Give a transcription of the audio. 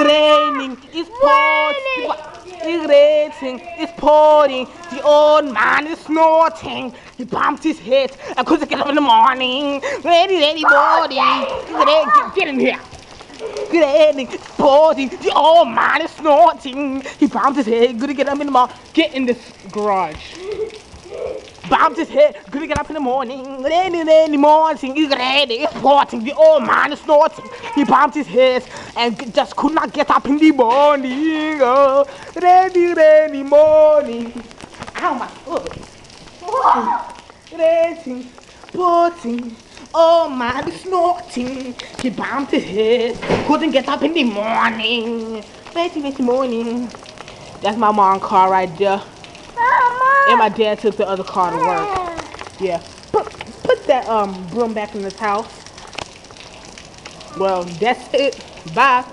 raining, it's pouring. It's raining, it's pouring. The old man is snorting. He bumped his head. I couldn't get up in the morning. Ready, morning. Get in here. Raining, it's pouring. The old man is snorting. He bumped his head. Couldn't get up in the morning. Get in this garage. Bumped his head, couldn't get up in the morning. Rainy morning, it's raining, it's pouring. The old man is snorting. He bumped his head and just could not get up in the morning. Oh, rainy morning. Ow, my foot. Raining, pouring. Oh man is snorting. He bumped his head, couldn't get up in the morning. Rainy morning. That's my mom's car right there. And my dad took the other car to work. Yeah. Put that broom back in this house. Well, that's it. Bye.